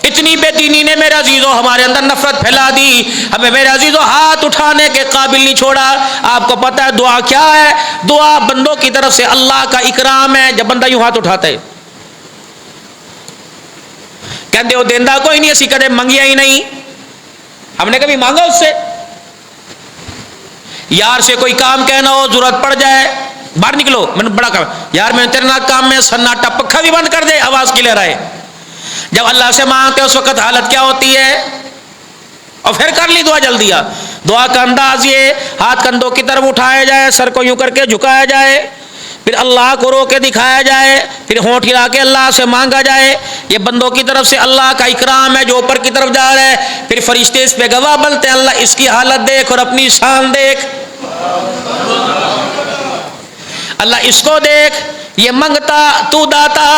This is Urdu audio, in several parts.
اتنی بے دینی نے میرے عزیزوں ہمارے اندر نفرت پھیلا دی، ہمیں میرے عزیزوں ہاتھ اٹھانے کے قابل نہیں چھوڑا۔ آپ کو پتہ ہے دعا کیا ہے؟ دعا بندوں کی طرف سے اللہ کا اکرام ہے۔ جب بندہ یوں ہاتھ اٹھاتا ہے کہتے ہو دیندہ کوئی نہیں، اسی کدے منگیا ہی نہیں، ہم نے کبھی مانگا اس سے؟ یار سے کوئی کام کہنا ہو، ضرورت پڑ جائے، باہر نکلو میں نے بڑا کام، یار میں تیرے نہ کام میں سناٹا پکھا بھی بند کر دے آواز کلیئر آئے۔ جب اللہ سے مانگتے اس وقت حالت کیا ہوتی ہے؟ اور پھر کر لی دعا جلدی۔ دعا کا انداز یہ ہاتھ کندھوں کی طرف اٹھایا جائے، سر کو یوں کر کے جھکایا جائے، پھر اللہ کو رو کے دکھایا جائے، پھر ہونٹ ہلا کے اللہ سے مانگا جائے۔ یہ بندوں کی طرف سے اللہ کا اکرام ہے جو اوپر کی طرف جا رہا ہے۔ پھر فرشتے اس پہ گواہ بنتے ہیں، اللہ اس کی حالت دیکھ اور اپنی شان دیکھ، اللہ اس کو دیکھ، یہ منگتا تو داتا،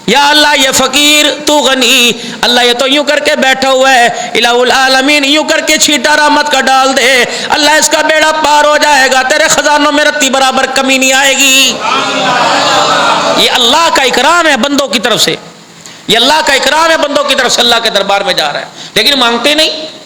یا اللہ یہ فقیر تو غنی، اللہ یہ تو یوں کر کے بیٹھا ہوا ہے، الہ العالمین یوں کر کے چھیٹا رحمت کا ڈال دے، اللہ اس کا بیڑا پار ہو جائے گا، تیرے خزانوں میں رتی برابر کمی نہیں آئے گی۔ یہ اللہ کا اکرام ہے بندوں کی طرف سے، یہ اللہ کا اکرام ہے بندوں کی طرف سے، اللہ کے دربار میں جا رہا ہے لیکن مانگتے نہیں۔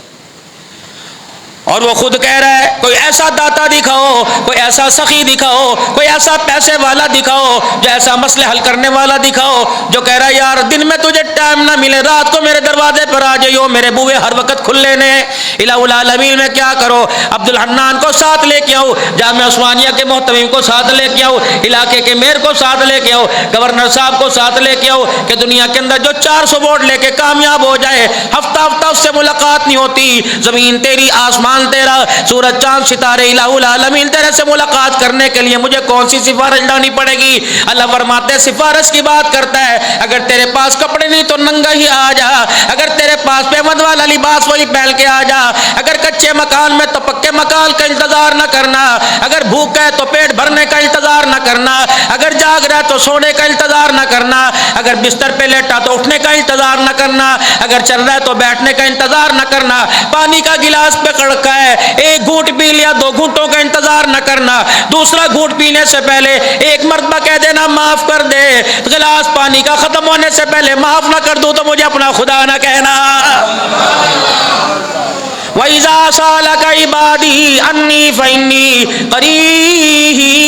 اور وہ خود کہہ رہا ہے کوئی ایسا داتا دکھاؤ، کوئی ایسا سخی دکھاؤ، کوئی ایسا پیسے والا دکھاؤ، جو ایسا مسئلے حل کرنے والا دکھاؤ، جو کہہ رہا ہے یار دن میں تجھے ٹائم نہ ملے رات کو میرے دروازے پر آ جائیو، میرے بوئے ہر وقت کھلے نے۔ الہ العالمین میں کیا کرو، عبد الحنان کو ساتھ لے کے آؤ، جامعہ عثمانیہ کے محتمیم کو ساتھ لے کے آؤ، علاقے کے میئر کو ساتھ لے کے آؤ، گورنر صاحب کو ساتھ لے کے آؤ، کہ دنیا کے اندر جو 400 ووٹ لے کے کامیاب ہو جائے، ہفتہ ہفتہ اس سے ملاقات نہیں ہوتی، زمین تیری آسمان تیرا، سورج چاند ستارے الہ العالمین تیرے سے ملاقات کرنے کے لیے مجھے کون سی سفارش ڈالنی پڑے گی؟ اللہ فرماتے سفارش کی بات کرتا ہے، اگر تیرے پاس کپڑے نہیں تو ننگا ہی آ جا، اگر تیرے پاس پیمد والا لباس وہی پہن کے آ جا، اگر کچے مکان میں تو پکے مکان کا انتظار نہ کرنا، اگر بھوکا ہے تو پیٹ بھرنے کا انتظار نہ کرنا، اگر جاگ رہا ہے تو سونے کا انتظار نہ کرنا، اگر بستر پہ لیٹا تو اٹھنے کا انتظار نہ کرنا، اگر چل رہا ہے تو بیٹھنے کا انتظار نہ کرنا، پانی کا گلاس پکڑ کا ہے ایک گھونٹ پی لیا 2 گھونٹوں کا انتظار نہ کرنا، دوسرا گھونٹ پینے سے پہلے ایک مرتبہ کہہ دینا معاف کر دے، گلاس پانی کا ختم ہونے سے پہلے معاف نہ کر دوں تو مجھے اپنا خدا نہ کہنا۔ وَإِذَا سَأَلَكَ عِبَادِي عَنِّي فَإِنِّي قَرِيبٌ،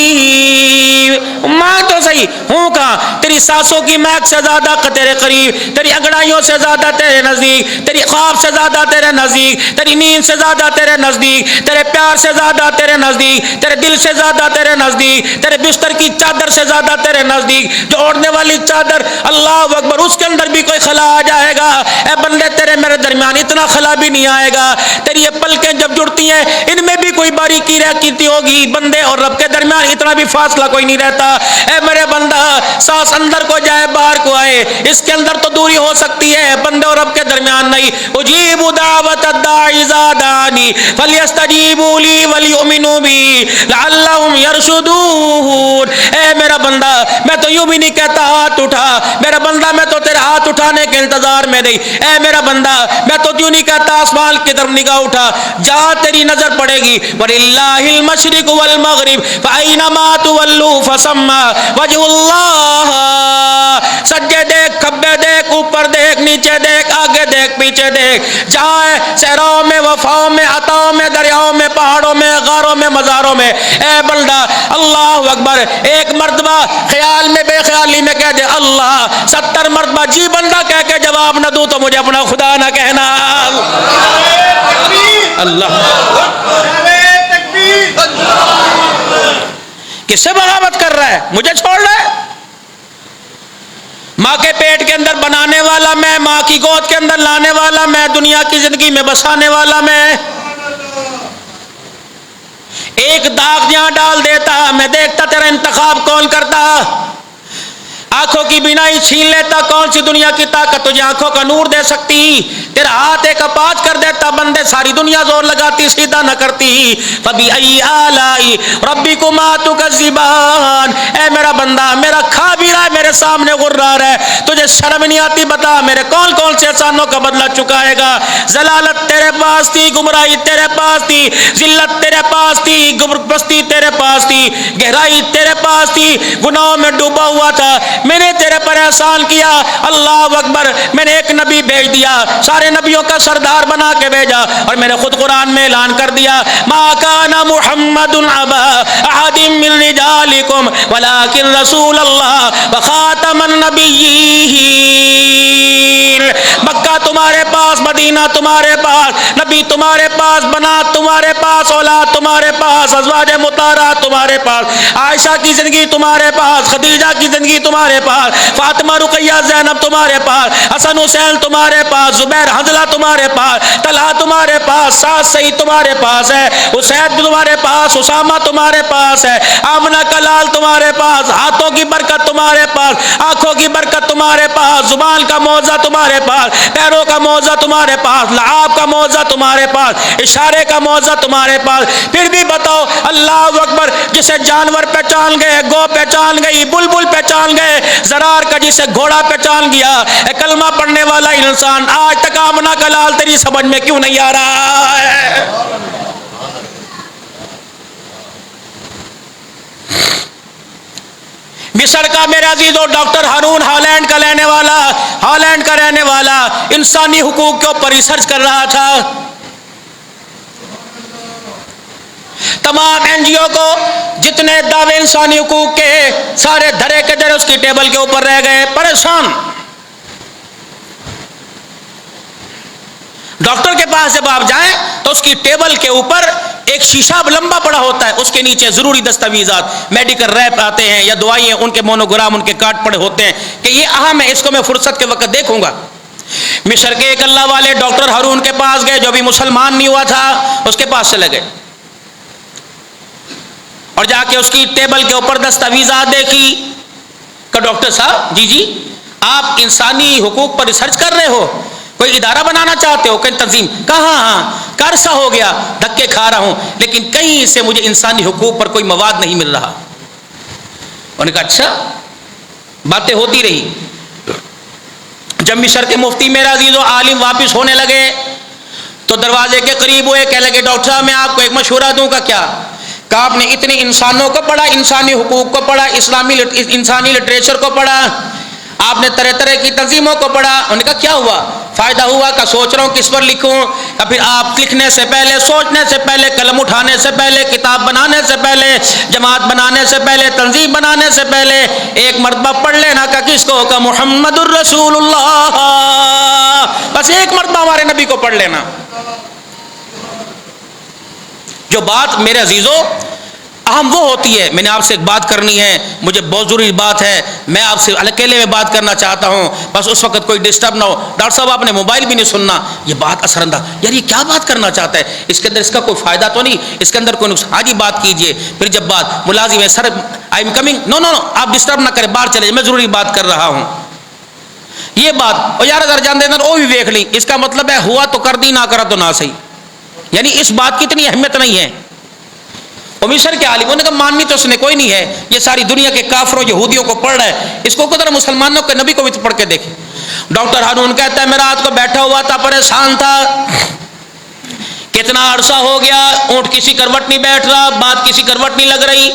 ماں تو صحیح ہوں کہاں، تیری سانسوں کی مہک سے زیادہ تیرے قریب، تیری انگڑائیوں سے زیادہ تیرے نزدیک، تیری خواب سے زیادہ تیرے نزدیک، تیری نیند سے زیادہ تیرے نزدیک، تیرے پیار سے زیادہ تیرے نزدیک، تیرے دل سے زیادہ تیرے نزدیک، تیرے بستر کی چادر سے زیادہ تیرے نزدیک، جو اوڑھنے والی چادر اللہ اکبر اس کے اندر بھی کوئی خلا آ جائے گا، اے بندے تیرے میرے درمیان اتنا خلا بھی نہیں آئے گا، تیری یہ پلکیں جب جڑتی ہیں ان میں بھی کوئی باریکی رہتی ہوگی، بندے اور رب کے درمیان اتنا بھی فاصلہ کوئی نہیں رہتا۔ اے میرے بندہ سانس اندر کو جائے باہر کو آئے اس کے اندر تو دوری ہو سکتی ہے، بندے اور رب کے درمیان نہیں۔ اجیب دعوت الداعی اذا دعانی فلیستجیبوا لی ولیؤمنوا بی لعلہم یرشدون۔ اے میرا بندہ میں تو یوں بھی نہیں کہتا ہاتھ اٹھا، میرا بندہ میں تو تیرے ہاتھ اٹھانے کے انتظار میں نہیں، اے میرا بندہ میں تو یوں نہیں کہتا آسمان کی طرف نگاہ اٹھا، جہاں تیری نظر پڑے گی وَلِلَّهِ الْمَشْرِقُ وَالْمَغْرِبُ فَأَيْنَمَا تُوَلُّوا فَثَمَّ وَجْهُ اللَّهِ۔ سجدے دیکھ، کھبے دیکھ، اوپر دیکھ، نیچے دیکھ، آگے دیکھ، پیچھے دیکھ، جہاں صحراؤں میں، وفاؤں میں، عطاؤں میں، دریاؤں میں، پہاڑوں میں، غاروں میں، مزاروں میں، اے بندہ اللہ اکبر ایک مرتبہ خیال میں بے خیالی میں کہہ دے اللہ، 70 مرتبہ جی بندہ کہہ کے جواب نہ دوں تو مجھے اپنا خدا نہ کہنا۔ اللہ کس سے بغاوت کر رہا ہے؟ مجھے چھوڑ رہا ہے؟ ماں کے پیٹ کے اندر بنانے والا میں، ماں کی گود کے اندر لانے والا میں، دنیا کی زندگی میں بسانے والا میں، ایک داغ جہاں ڈال دیتا میں دیکھتا تیرا انتخاب کون کرتا، آنکھوں کی بینائی چھین لیتا، کون سی دنیا کی طاقت تجھے آنکھوں کا نور دے سکتی، تیرا ہاتھ ایک اپاج کر دیتا، بندے ساری دنیا زور لگاتی سیدھا نہ کرتی۔ فَبِأَيِّ آلَاءِ رَبِّكُمَا تُكَذِّبَانِ، اے میرا بندہ میرا کھا بھی رہا ہے میرے سامنے غرا رہا ہے، تجھے شرم نہیں آتی؟ بتا میرے کون کون سے احسانوں کا بدلہ چکائے گا؟ ذلالت تیرے پاس تھی، گمراہی تیرے پاس تھی، ذلت تیرے پاس تھی، پستی تیرے پاس تھی، گہرائی تیرے پاس تھی، گناہوں میں ڈوبا ہوا تھا، میں نے تیرے پر احسان کیا، اللہ اکبر، میں نے ایک نبی بھیج دیا، سارے نبیوں کا سردار بنا کے بھیجا، اور میں نے خود قرآن میں اعلان کر دیا ما کان محمد ابا احد من رجالکم ولکن رسول اللہ وخاتم النبیین۔ مکہ تمہارے پاس، مدینہ تمہارے پاس، نبی تمہارے پاس، بنات تمہارے پاس، اولاد تمہارے پاس، ازواج مطہرات تمہارے پاس، عائشہ کی زندگی تمہارے پاس، خدیجہ کی زندگی تمہارے پاس، فاطمہ رقیہ زینب تمہارے پاس، حسن حسین تمہارے پاس، زبیر حنظلہ تمہارے پاس، طلحہ تمہارے پاس، سعد سعید تمہارے پاس ہے، حسین تمہارے پاس، اسامہ تمہارے پاس ہے، آمنہ کلال تمہارے پاس، ہاتھوں کی برکت تمہارے پاس، آنکھوں کی برکت تمہارے پاس، زبان کا معجزہ تمہارے پاس، پیروں کا معجزہ تمہارے پاس، لعاب کا معجزہ تمہارے پاس، اشارے کا معجزہ تمہارے پاس۔ پھر بھی بتاؤ، اللہ اکبر، جسے جانور پہچان گئے، گو پہچان گئی، بلبل پہچان گئے، زرار کا جسے گھوڑا پہچان گیا، کلمہ پڑھنے والا انسان، آج تک آمنہ کا لال تیری سمجھ میں کیوں نہیں آ رہا ہے؟ مصر کا میرے عزیزو ڈاکٹر ہارون، ہالینڈ کا رہنے والا انسانی حقوق کے اوپر ریسرچ کر رہا تھا۔ تمام این جی او کو جتنے دعوے انسانی حقوق کے سارے دھرے کے دھرے اس کی ٹیبل کے اوپر رہ گئے، پریشان۔ ڈاکٹر کے پاس جب آپ جائیں تو اس کی ٹیبل کے اوپر ایک شیشہ لمبا پڑا ہوتا ہے، اس کے نیچے ضروری دستاویزات، میڈیکل ریپ آتے ہیں یا دعائیں، ان کے مونوگرام، ان کے کارڈ پڑے ہوتے ہیں کہ یہ اہم ہے، اس کو میں فرصت کے وقت دیکھوں گا۔ مصر کے ایک اللہ والے ڈاکٹر ہارون کے پاس گئے، جو بھی مسلمان نہیں ہوا تھا، اس کے پاس چلے گئے اور جا کے اس کی ٹیبل کے اوپر دستاویزات دیکھی کہ ڈاکٹر صاحب جی آپ انسانی حقوق پر ریسرچ کر رہے ہو، کوئی ادارہ بنانا چاہتے ہو، کوئی تنظیم؟ کہاں؟ ہاں عرصہ ہو گیا، دھکے کھا رہا ہوں، لیکن کہیں سے مجھے انسانی حقوق پر کوئی مواد نہیں مل رہا۔ انہوں نے کہا اچھا، باتیں ہوتی رہی۔ جب مصر کے مفتی میرا عزیز و عالم واپس ہونے لگے تو دروازے کے قریب ہوئے، کہنے لگے ڈاکٹر صاحب میں آپ کو ایک مشورہ دوں گا کیا؟ کہ آپ نے اتنے انسانوں کو پڑھا، انسانی حقوق کو پڑھا، انسانی لٹریچر کو پڑھا، آپ نے طرح طرح کی تنظیموں کو پڑھا۔ انہوں نے کہا کیا ہوا؟ فائدہ ہوا کہ سوچ رہا ہوں کس پر لکھوں۔ پھر آپ لکھنے سے پہلے، سوچنے سے پہلے، قلم اٹھانے سے پہلے، کتاب بنانے سے پہلے، جماعت بنانے سے پہلے، تنظیم بنانے سے پہلے ایک مرتبہ پڑھ لینا کہ کس کو؟ کہ محمد الرسول اللہ، بس ایک مرتبہ ہمارے نبی کو پڑھ لینا۔ جو بات میرے عزیزو اہم وہ ہوتی ہے، میں نے آپ سے ایک بات کرنی ہے، مجھے بہت ضروری بات ہے، میں آپ سے اکیلے میں بات کرنا چاہتا ہوں، بس اس وقت کوئی ڈسٹرب نہ ہو۔ ڈاکٹر صاحب آپ نے موبائل بھی نہیں سننا، یہ بات اثر انداز، یار یہ کیا بات کرنا چاہتا ہے، اس کے اندر اس کا کوئی فائدہ تو نہیں، اس کے اندر کوئی نقصان؟ ہاں جی بات کیجئے۔ پھر جب بات ملازم ہے، سر آئی ایم کمنگ، نو آپ ڈسٹرب نہ کریں، باہر چلے جائیں، میں ضروری بات کر رہا ہوں۔ یہ بات اور یار ادھر جان دینا وہ بھی دیکھ لی، اس کا مطلب ہے ہوا تو کر دی، نہ کرا تو نہ صحیح، یعنی اس بات کی اتنی اہمیت نہیں ہے۔ مصر کے عالموں نے کہا ماننی تو اس نے کوئی نہیں ہے، یہ ساری دنیا کے کافروں یہودیوں کو پڑھ رہا ہے، اس کو قدر مسلمانوں کے نبی کو بھی پڑھ کے دیکھے۔ ڈاکٹر ہارون کہتا ہے میں رات کو بیٹھا ہوا تھا، پریشان تھا، کتنا عرصہ ہو گیا اونٹ کسی کروٹ نہیں بیٹھ رہا، بات کسی کروٹ نہیں لگ رہی،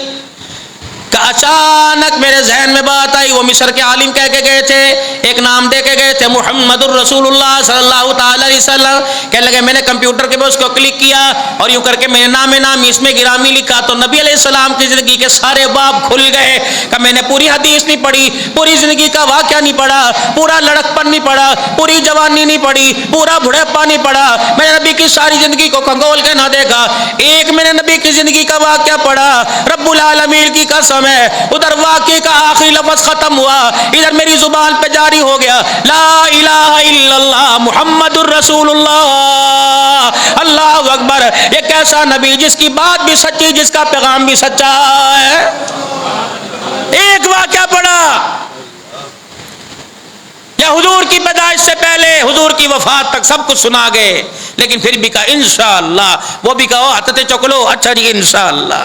کہ اچانک میرے ذہن میں بات آئی۔ وہ مصر کے عالم کہہ کے گئے تھے، ایک نام دے کے گئے تھے، محمد الرسول اللہ صلی اللہ تعالی علیہ وسلم۔ کہنے لگے میں نے کمپیوٹر کے اس کو کلک کیا اور یوں کر کے میں نے نام اس میں گرامی لکھا تو نبی علیہ السلام کی زندگی کے سارے باب کھل گئے، کہ میں نے پوری حدیث نہیں پڑھی، پوری زندگی کا واقعہ نہیں پڑھا، پورا لڑکپن نہیں پڑھا، پوری جوانی نہیں پڑھی، پورا بڑھاپا نہیں پڑھا، میں نے نبی کی ساری زندگی کو کھنگول کے نہ دیکھا، ایک میں نے نبی کی زندگی کا واقعہ پڑھا، رب العالمین کی قسم ہے ادھر واقعے کا آخری لفظ ختم ہوا، ادھر میری زبان پہ جاری ہو گیا لا الہ الا اللہ محمد الرسول اللہ، اللہ اکبر۔ یہ کیسا نبی جس کی بات بھی سچی، جس کا پیغام بھی سچا ہے۔ ایک واقعہ پڑھا یا حضور کی پیدائش سے پہلے حضور کی وفات تک سب کچھ سنا گئے، لیکن پھر بھی کہا انشاءاللہ، وہ بھی کہا ہاتھتے چکلو، اچھا جی انشاءاللہ۔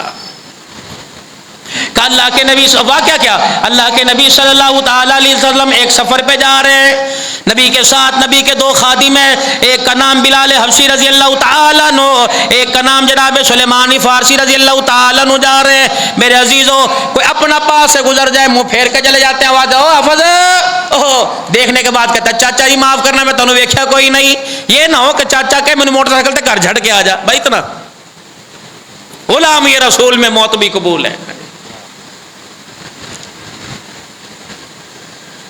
کہ اللہ کے نبی واقعہ کیا، اللہ کے نبی صلی اللہ تعالیٰ علیہ وسلم ایک سفر پہ جا رہے ہیں، نبی کے ساتھ نبی کے دو خادم ہیں، ایک کا نام بلال حبشی رضی اللہ تعالیٰ عنہ، ایک کا نام جناب سلیمان فارسی رضی اللہ تعالیٰ عنہ جا رہے ہیں۔ میرے عزیزو، کوئی اپنا پاس سے گزر جائے منہ پھیر کے چلے جاتے ہیں، آواز او حافظ دیکھنے کے بعد کہتا ہے چاچا جی معاف کرنا میں تمہیں ویکھیا کوئی نہیں۔ یہ نہ ہو کہ چاچا کہ میں موٹر سائیکل سے گھر جھڑ کے آ جا بھائی، اتنا غلام یہ رسول میں موت بھی قبول ہے۔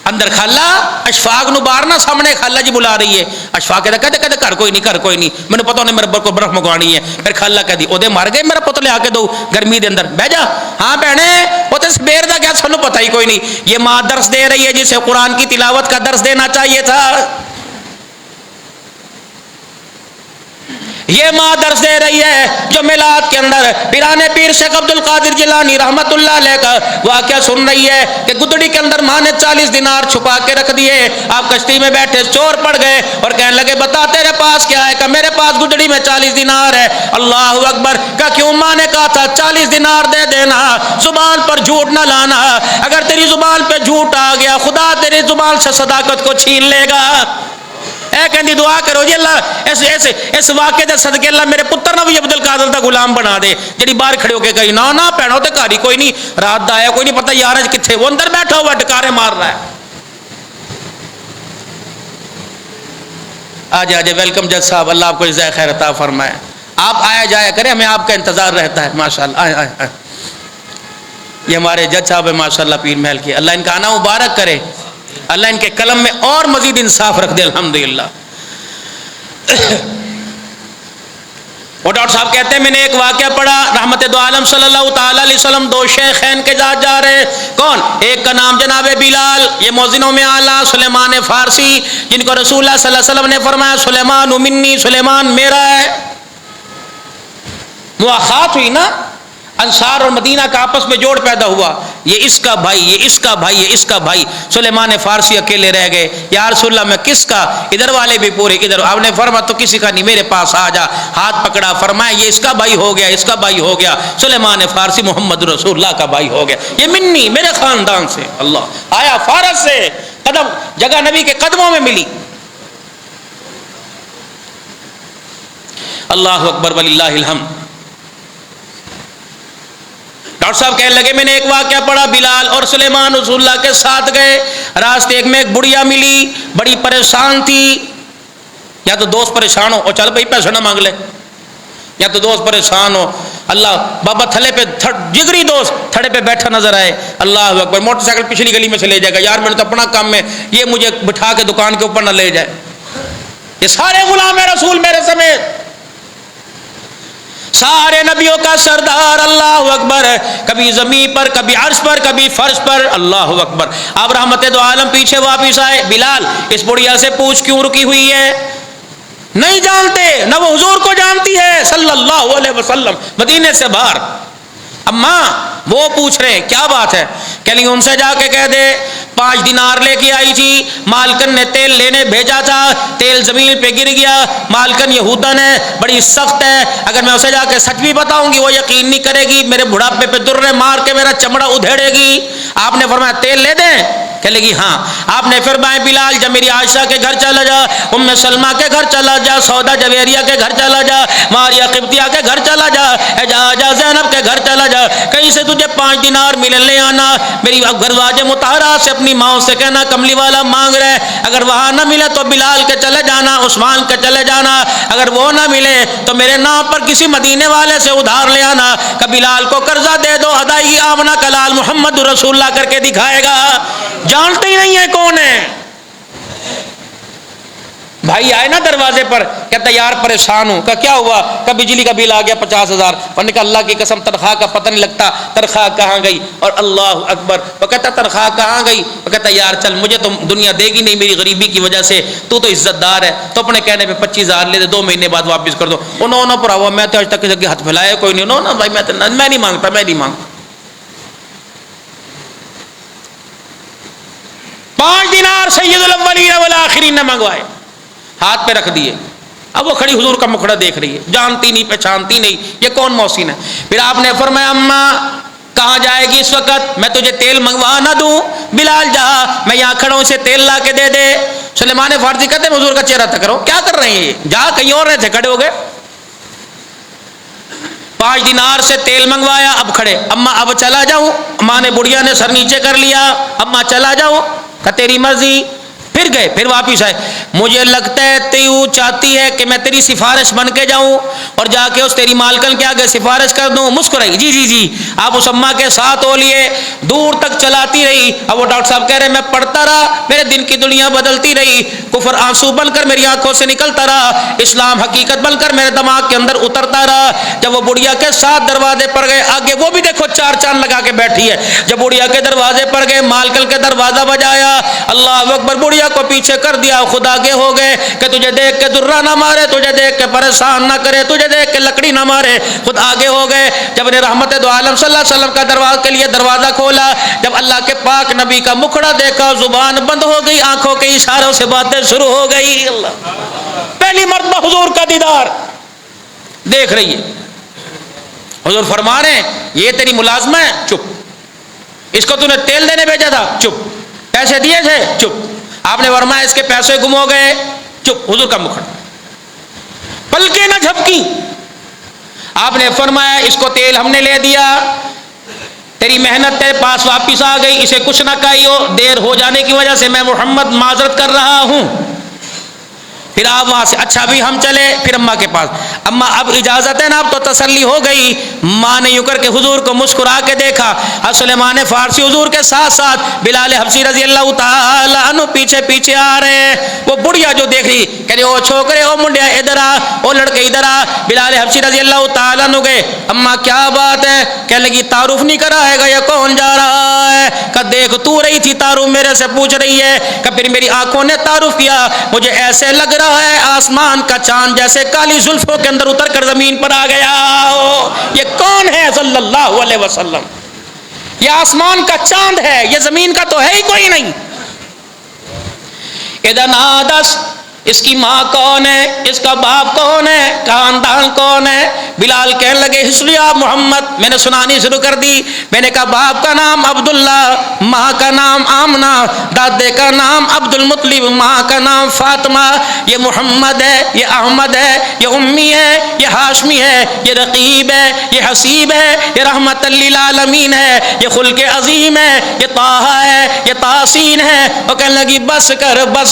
اندر خالہ اشفاق نو بارنا سامنے خالہ جی بلا رہی ہے، اشفاق کہتے گھر کوئی نہیں میں نے پتہ نہیں میرے کو برف مگوانی ہے۔ پھر خالہ کہتی او دے مر گئے میرا پتہ لے آ کے دو گرمی دے اندر بہ جا۔ ہاں بہنے پتہ سبیر دا کیا سانو پتہ ہی کوئی نہیں۔ یہ ماں درس دے رہی ہے جسے قرآن کی تلاوت کا درس دینا چاہیے تھا، یہ ماں درس دے رہی ہے جو میلاد کے اندر پیران پیر شیخ عبد القادر جیلانی رحمت اللہ علیہ کا واقعہ سن رہی ہے کہ گدڑی کے اندر ماں نے 40 دینار چھپا کے رکھ دیے۔ آپ کشتی میں بیٹھے، چور پڑ گئے اور کہنے لگے بتا تیرے پاس کیا ہے؟ کہ میرے پاس گدڑی میں 40 دینار ہے۔ اللہ اکبر! کہ کیوں؟ ماں نے کہا تھا 40 دینار دے دینا، زبان پر جھوٹ نہ لانا، اگر تیری زبان پہ جھوٹ آ گیا خدا تیری زبان سے صداقت کو چھین لے گا۔ اے کہندی دعا کرو جی اللہ اس واقعے دے صدقے اللہ میرے پتر نہ بھی عبد القادر دا غلام بنا دے۔ جڑی باہر کھڑے ہو کے کہی نہ پہنو تے گھر ہی کوئی نہیں، رات دا آیا کوئی نہیں پتہ یار اج کتھے، وہ اندر بیٹھا ہوا ڈکارے مار رہا ہے۔ آجے ویلکم جج صاحب، اللہ آپ کو جزائے خیر عطا فرمائے۔ آپ آیا جایا کریں، ہمیں آپ کا انتظار رہتا ہے ماشاءاللہ۔ آئے یہ ہمارے جج صاحب ہیں ماشاءاللہ پیر محل کے، اللہ ان کا آنا مبارک کرے، اللہ ان کے قلم میں اور مزید انصاف رکھ دے الحمدللہ۔ وہ ڈاکٹر صاحب کہتے ہیں میں نے ایک واقعہ پڑھا، رحمت دو عالم صلی اللہ تعالی علیہ وسلم دو شیخین کے ساتھ جا رہے، کون؟ ایک کا نام جناب بلال، یہ مؤذنوں میں اعلیٰ، سلیمان فارسی، جن کو رسول اللہ صلی اللہ علیہ وسلم نے فرمایا سلیمان منی، سلیمان میرا ہے۔ مواخات ہوئی نا، انصار اور مدینہ کا آپس میں جوڑ پیدا ہوا، یہ اس کا بھائی، یہ اس کا بھائی، یہ اس کا بھائی۔ سلیمان فارسی اکیلے رہ گئے، یا رسول اللہ میں کس کا؟ ادھر والے بھی پورے ادھر۔ آپ نے فرمایا تو کسی کا نہیں، میرے پاس آ جا۔ ہاتھ پکڑا، فرمایا یہ اس کا بھائی ہو گیا، اس کا بھائی ہو گیا۔ سلیمان فارسی محمد رسول اللہ کا بھائی ہو گیا، یہ منی میرے خاندان سے۔ اللہ آیا فارس سے، قدم جگہ نبی کے قدموں میں ملی۔ اللہ اکبر وللہ الحمد۔ ڈاکٹر صاحب کہنے لگے میں نے ایک واقعہ پڑھا، بلال اور سلیمان رسول اللہ کے ساتھ گئے، راستے میں ایک بڑھیا ملی، بڑی پریشان تھی۔ یا تو دوست پریشان ہو اور چل بھائی پیسہ نہ مانگ لے، یا تو دوست پریشان ہو، اللہ بابا تھلے پہ جگری دوست تھڑے پہ بیٹھا نظر آئے، اللہ اکبر، موٹر سائیکل پچھلی گلی میں سے لے جائے گا، یار میرے تو اپنا کام ہے، یہ مجھے بٹھا کے دکان کے اوپر نہ لے جائے۔ یہ سارے غلام رسول میرے سمیت، سارے نبیوں کا سردار، اللہ اکبر، کبھی زمین پر، کبھی عرش پر، کبھی فرش پر، اللہ اکبر۔ اب رحمت دو عالم پیچھے واپس آئے، بلال اس بڑھیا سے پوچھ کیوں رکی ہوئی ہے؟ نہیں جانتے، نہ وہ حضور کو جانتی ہے صلی اللہ علیہ وسلم، مدینے سے باہر۔ اماں وہ پوچھ رہے کیا بات ہے؟ کہ نہیں ان سے جا کے کہہ دے 5 دینار لے کے آئی تھی، مالکن نے تیل لینے بھیجا تھا، تیل زمین پہ گر گیا، مالکن یہودن ہے، بڑی سخت ہے، اگر میں اسے جا کے سچ بھی بتاؤں گی وہ یقین نہیں کرے گی، میرے بڑھاپے پہ درے مار کے میرا چمڑا ادھیڑے گی۔ آپ نے فرمایا تیل لے دیں؟ کہہ لگی ہاں۔ آپ نے فرمایا بلال جب میری عائشہ کے گھر چلا جا، ام سلمہ کے گھر چلا جا، سودا جویریہ کے گھر چلا جا، ماریا قبطیہ کے گھر چلا جا، اجازہ زینب کے گھر چلا جا، کہیں سے تجھے 5 دینار ملے لے آنا، میری گھرواج مطہرہ سے اپنی ماں سے کہنا کملی والا مانگ رہے، اگر وہاں نہ ملے تو بلال کے چلے جانا، عثمان کے چلے جانا، اگر وہ نہ ملے تو میرے نام پر کسی مدینے والے سے ادھار لے آنا، کہ بلال کو قرضہ دے دو، ادائیگی آمنہ کلال محمد رسول اللہ کر کے دکھائے گا۔ جانتے ہی نہیں ہے کون ہے۔ بھائی آئے نا دروازے پر، کہتا یار پریشان ہوں، کہ کیا ہوا؟ کہ بجلی کا بل آ گیا 50,000۔ اور نے کہا اللہ کی قسم تنخواہ کا پتہ نہیں لگتا، تنخواہ کہاں گئی؟ اور اللہ اکبر، وہ کہتا تنخواہ کہاں گئی؟ وہ کہتا یار چل مجھے تو دنیا دے گی نہیں میری غریبی کی وجہ سے، تو عزت دار ہے، تو اپنے کہنے پہ 25,000 لے دے، 2 مہینے بعد واپس کر دو۔ انہوں نے پڑھا ہوا، میں تو آج تک کسی کے ہاتھ پھیلایا کوئی نہیں، انہوں نے بھائی میں نہیں مانگتا، میں نہیں مانگتا۔ 5 دینار سید الاولین والآخرین نے منگوائے، ہاتھ پہ رکھ دیے۔ اب وہ کھڑی حضور کا مکھڑا دیکھ رہی ہے، جانتی نہیں پہچانتی نہیں یہ کون محسن ہے۔ پھر آپ نے فرمایا اماں کہاں جائے گی اس وقت؟ میں تجھے تیل منگوا نہ دوں؟ بلال جا، میں یہاں کھڑا ہوں، اسے تیل لا کے دے دے۔ سلیمان فارسی کہتے ہیں حضور کا چہرہ تک کرو، کیا کر رہے ہیں یہ؟ جا، کہیں اور رہے تھے، کھڑے ہو گئے۔ 5 دینار سے تیل منگوایا، اب کھڑے۔ اماں اب چلا جاؤں؟ ماں نے، بڑھیا نے سر نیچے کر لیا۔ اماں چلا جاؤں؟ کہ تیری مرضی۔ پھر گئے، پھر واپس آئے۔ مجھے لگتا ہے تو چاہتی ہے کہ میں تیری سفارش بن کے جاؤں اور جا کے اس تیری مالکن کے آگے سفارش کر دوں؟ مسکرائی، جی جی جی۔ آپ اس اماں کے ساتھ ہو لیے، دور تک چلاتی رہی۔ اب وہ ڈاکٹر صاحب کہہ رہے میں پڑھتا رہا، میرے دن کی دنیا بدلتی رہی، کفر آنسو بن کر میری آنکھوں سے نکلتا رہا، اسلام حقیقت بن کر میرے دماغ کے اندر اترتا رہا۔ جب وہ بڑھیا کے ساتھ دروازے پر گئے، آگے وہ بھی دیکھو 4 چاند لگا کے بیٹھی ہے۔ جب بڑھیا کے دروازے پر گئے، مالکن کے دروازہ بجایا، اللہ اکبر، بڑھیا کو پیچھے کر دیا، خود آگے ہو گئے کہ تجھے دیکھ کے درہ نہ مارے، تجھے دیکھ کے پریشان نہ کرے، تجھے دیکھ کے لکڑی نہ مارے، خود آگے ہو گئے۔ جب نے رحمت دو عالم صلی اللہ علیہ وسلم کا دروازے کے لیے دروازہ کھولا، جب اللہ کے پاک نبی کا مکھڑا دیکھا، زبان بند ہو گئی، آنکھوں کے اشاروں سے باتیں شروع ہو گئی۔ اللہ، پہلی مرتبہ حضور کا دیدار دیکھ رہی ہے۔ حضور فرما رہے ہیں یہ تیری ملازمہ ہے، چپ۔ اس کو تو نے تیل دینے بھیجا تھا، چپ۔ پیسے دیے تھے، چپ۔ آپ نے فرمایا اس کے پیسے گم ہو گئے، چپ۔ حضور کا مکھڑا، پلکیں نہ جھپکی۔ آپ نے فرمایا اس کو تیل ہم نے لے دیا، تیری محنت تیرے پاس واپس آ گئی، اسے کچھ نہ کہیو، دیر ہو جانے کی وجہ سے میں محمد معذرت کر رہا ہوں۔ پھر آپ وہاں سے، اچھا بھی ہم چلے، پھر اماں کے پاس۔ اماں اب اجازت ہے نا؟ اب تو تسلی ہو گئی۔ ماں نے یوں کر کے حضور کو مسکرا کے دیکھا۔ سلیمان فارسی حضور کے ساتھ ساتھ بلال حبشی رضی اللہ تعالی عنہ پیچھے پیچھے آ رہے ہیں۔ وہ بڑھیا جو دیکھ رہی کہ او چھوکرے، او منڈیا ادھر آ، او لڑکے ادھر آ۔ بلال حبشی رضی اللہ تعالی عنہ گئے، اماں کیا بات ہے؟ کہنے لگی تعارف نہیں کرائے گا، یہ کون جا رہا ہے؟ کہ دیکھ تو رہی تھی تعارف میرے سے پوچھ رہی ہے۔ کہ پھر میری آنکھوں نے تعارف کیا، مجھے ایسے لگ رہا ہے آسمان کا چاند جیسے کالی زلفوں کے اندر اتر کر زمین پر آ گیا ہو۔ یہ کون ہے صلی اللہ علیہ وسلم؟ یہ آسمان کا چاند ہے، یہ زمین کا تو ہے ہی کوئی نہیں۔ ادھر نادس، اس کی ماں کون ہے؟ اس کا باپ کون ہے؟ خاندان کون ہے؟ بلال کہنے لگے ہسٹری آف محمد میں نے سنانی شروع کر دی۔ میں نے کہا باپ کا نام عبداللہ، ماں کا نام آمنہ، دادے کا نام عبد المطلب، ماں کا نام فاطمہ۔ یہ محمد ہے، یہ احمد ہے، یہ امی ہے، یہ ہاشمی ہے، یہ رقیب ہے، یہ حسیب ہے، یہ رحمت للعالمین ہے، یہ خلق عظیم ہے، یہ طٰہٰ ہے، یہ طاسین ہے۔ وہ کہنے لگی بس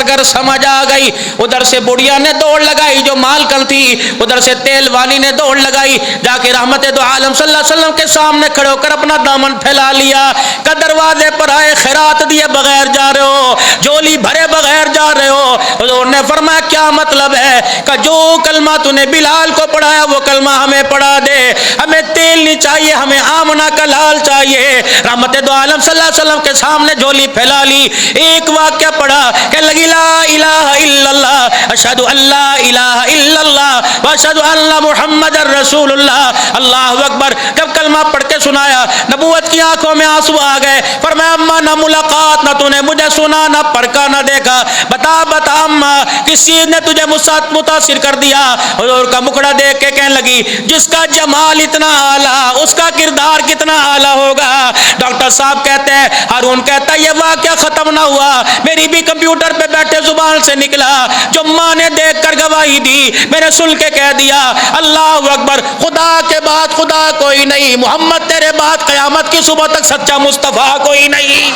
کر، سمجھ آ گئی۔ ادھر سے بڑھیا نے دوڑ لگائی جو مالکن تھی، ادھر سے تیل والی نے دوڑ لگائی، جا کے رحمت دو عالم صلی اللہ علیہ وسلم کے سامنے کھڑے ہو کر اپنا دامن پھیلا لیا کہ دروازے پر آئے خیرات دیے بغیر جا رہے ہو، جولی بھرے بغیر جا رہے ہو۔ حضور نے فرمایا کیا مطلب ہے؟ کہ جو کلمہ تو نے بلال کو پڑھایا وہ کلمہ ہمیں پڑھا دے، ہمیں تیل نہیں چاہیے، ہمیں آمنہ کا لال چاہیے۔ رحمت دو عالم صلی اللہ علیہ وسلم کے سامنے جولی پھیلا لی، ایک واقعہ پڑھا کہ لگی لا الہ الا اللہ اشہد ان لا الہ الا اللہ واشہد ان محمد رسول اللہ۔ اللہ اکبر۔ جب کلمہ پڑھ کے سنایا، نبوت کی آنکھوں میں آنسو آ گئے۔ فرمایا اماں نہ ملاقات، نہ تو نے مجھے سنا، نہ پرکھا، نہ دیکھا، بتا اماں کس چیز نے تجھے متاثر کر دیا؟ حضور کا مکھڑا دیکھ کے کہنے لگی جس کا جمال اتنا اعلیٰ اس کا کردار کتنا اعلیٰ ہوگا۔ ڈاکٹر صاحب کہتے ہیں، ہارون کہتا ہے یہ واقعہ ختم نہ ہوا، میری بھی کمپیوٹر پہ بیٹھے زبان سے نکلا، جو ماں نے دیکھ کر گواہی دی میں نے سن کے کہہ دیا اللہ اکبر، خدا کے بعد خدا کوئی نہیں، محمد تیرے بعد قیامت کی صبح تک سچا مصطفیٰ کوئی نہیں۔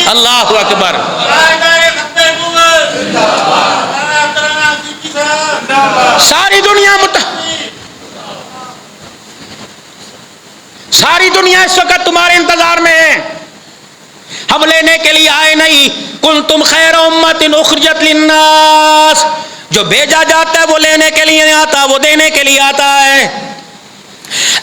اللہ اکبر۔ ساری دنیا اس وقت تمہارے انتظار میں ہے، ہم لینے کے لیے آئے نہیں۔ کنتم خیر امت اخرجت للناس، جو بھیجا جاتا ہے وہ لینے کے لیے نہیں آتا، وہ دینے کے لیے آتا ہے۔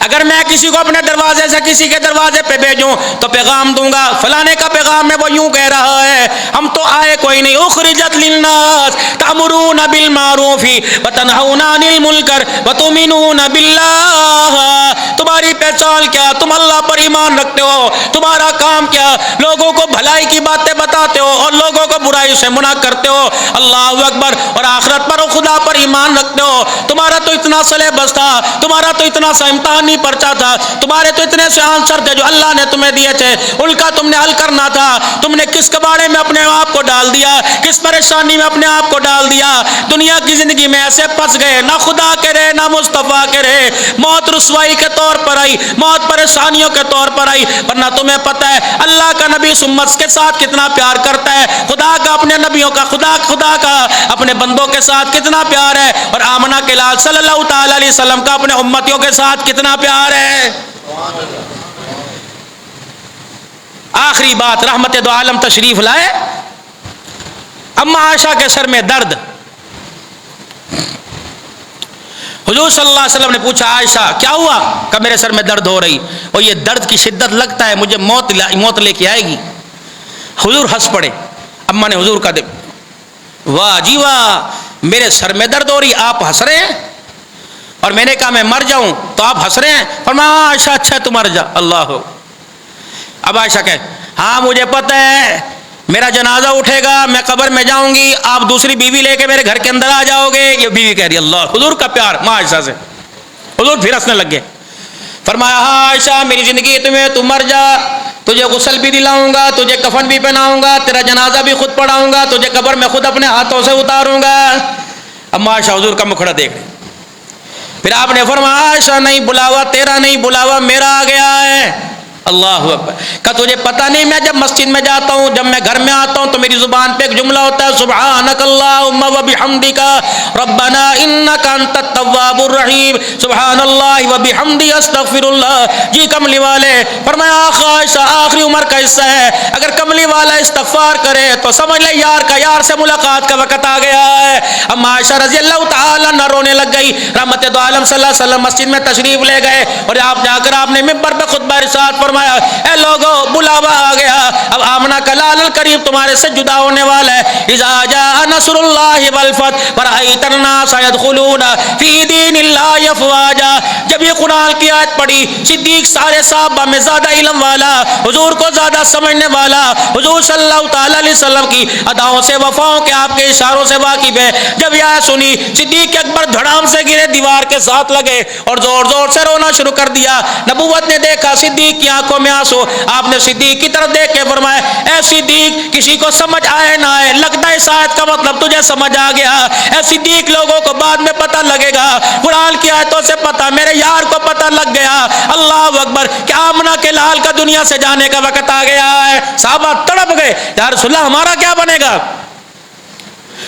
اگر میں کسی کو اپنے دروازے سے کسی کے دروازے پہ بھیجوں تو پیغام دوں گا، فلانے کا پیغام ہے، وہ یوں کہہ رہا ہے، ہم تو آئے کوئی نہیں۔ اخرجت للناس تأمرون بالمعروف وتنہون عن المنکر وتؤمنون باللہ۔ تمہاری پہچان کیا؟ تم اللہ پر ایمان رکھتے ہو، تمہارا کام کیا؟ لوگوں کو بھلائی کی باتیں بتاتے ہو اور لوگوں کو برائی سے منع کرتے ہو۔ اللہ اکبر۔ اور آخرت پر اور خدا پر ایمان رکھتے ہو, تمہارا تو اتنا سلیبس تھا, تمہارا تو اتنا سا امتحانی پرچہ تھا, تمہارے تو اتنے سے آنسر تھے جو اللہ نے تمہیں دیے تھے, ان کا تم نے حل کرنا تھا. تم نے کس کباڑے میں اپنے آپ کو ڈال دیا, کس پریشانی میں اپنے آپ کو ڈال دیا. دنیا کی زندگی میں ایسے پھنس گئے, نہ خدا کرے نہ مصطفیٰ کرے, موت رسوائی کے طور پر آئی, موت پریشانیوں کے طور پر آئی. ورنہ تمہیں پتہ ہے اللہ کا نبی امت کے ساتھ کتنا پیار کرتا ہے, خدا کا اپنے نبیوں کا, خدا کا اپنے بندوں کے ساتھ کتنا پیار ہے, اور آمنہ کے لال صلی اللہ تعالی علیہ وسلم کا اپنے امتیوں کے ساتھ کتنا پیار ہے. آخری بات, رحمت دو عالم تشریف لائے. اما عائشہ کے سر میں درد. حضور صلی اللہ علیہ وسلم نے پوچھا عائشہ کیا ہوا؟ کہ میرے سر میں درد ہو رہی, اور یہ درد کی شدت لگتا ہے مجھے موت لے کے آئے گی. حضور ہنس پڑے. اما نے حضور کا دے, واہ جی واہ, میرے سر میں درد ہو رہی, آپ ہنس رہے ہیں, اور میں نے کہا میں مر جاؤں تو آپ ہنس رہے ہیں. فرمایا عائشہ اچھا تم مر جا. اللہ ہو. اب عائشہ کہے ہاں مجھے پتہ ہے میرا جنازہ اٹھے گا, میں قبر میں جاؤں گی, آپ دوسری بیوی لے کے میرے گھر کے اندر آ جاؤ گے. یہ بیوی کہہ رہی اللہ, حضور کا پیار ماں عائشہ سے. حضور پھر ہنسنے لگ گئے. فرمایا ہاں عائشہ میری زندگی تمہیں, تم مر جا, تجھے غسل بھی دلاؤں گا, تجھے کفن بھی پہناؤں گا, تیرا جنازہ بھی خود پڑھاؤں گا, تجھے قبر میں خود اپنے ہاتھوں سے اتاروں گا. اب عائشہ حضور کا مکھڑا دیکھ رہے. پھر آپ نے فرمایا عائشہ نہیں, بلاوا تیرا نہیں, بلاوا میرا آ گیا ہے. اللہ اکبر. کہ تجھے پتہ نہیں میں جب مسجد میں جاتا ہوں, جب میں گھر میں آتا ہوں تو میری زبان پہ ایک جملہ ہوتا ہے سبحانک اللہم و بحمدک ربنا انک انت التواب الرحیم, سبحان اللہ و بحمدی استغفر اللہ. جی کملی والے, فرمایا عائشہ آخری عمر کا حصہ ہے, اگر کملی والا استغفار کرے تو سمجھ لے یار کا یار سے ملاقات کا وقت آ گیا ہے. اما عائشہ رضی اللہ تعالیٰ عنہ رونے لگ گئی. رحمت دو عالم صلی اللہ علیہ وسلم مسجد میں تشریف لے گئے, اور آپ جا کر آپ نے منبر پہ خطبہ ارشاد فرمایا اے لوگوں بلاوا آ گیا, اب آمنہ کا لال القریب تمہارے سے جدا ہونے والا ہے. اذا جاء نصر اللہ والفتح ورأیت الناس يدخلون فی دین اللہ افواجا. جب یہ قرآن کی آیت پڑھی, صدیق سارے صحابہ میں زیادہ علم والا, حضور کو زیادہ سمجھنے والا, حضور صلی اللہ تعالی علیہ وسلم کی اداؤں سے وفاؤں کے آپ کے اشاروں سے واقف ہے. جب یہ آیت سنی صدیق اکبر دھڑام سے گرے, دیوار کے ساتھ لگے اور زور زور سے رونا شروع کر دیا. نبوت نے دیکھا صدیق کی آنکھوں میں آنسو, آپ نے صدیق کی طرف دیکھ کے فرمایا اے صدیق کسی کو سمجھ آئے نہ آئے, لگتا ہے اس آیت کا مطلب تجھے سمجھ آ گیا. اے صدیق لوگوں کو بعد میں پتہ لگے گا, قرآن کی آیتوں سے پتہ میرے یار کو پتہ لگ گیا. اللہ اکبر. کیا آمنہ کے لال کا دنیا سے جانے کا وقت آ گیا ہے. صحابہ تڑپ گئے, یا رسول اللہ ہمارا کیا بنے گا.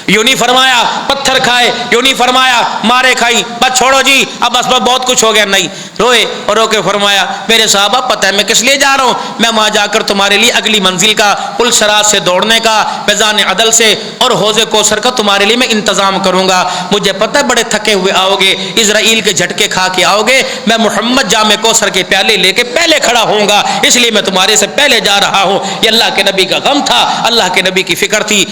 یوں نہیں فرمایا پتھر کھائے, یوں نہیں فرمایا مارے کھائی, بس چھوڑو جی اب بس بہت کچھ ہو گیا. نہیں, روئے اور رو کے فرمایا میرے صحابہ پتہ ہے میں کس لیے جا رہا ہوں, میں وہاں جا کر تمہارے لیے اگلی منزل کا, پل صراط سے دوڑنے کا, میزان عدل سے اور حوض کوثر کا تمہارے لیے میں انتظام کروں گا. مجھے پتہ ہے بڑے تھکے ہوئے آؤ گے, اسرائیل کے جھٹکے کھا کے آؤ گے, میں محمد جام کوثر کے پیالے لے کے پہلے کھڑا ہوں گا, اس لیے میں تمہارے سے پہلے جا رہا ہوں. یہ اللہ کے نبی کا غم تھا, اللہ کے نبی کی فکر تھی.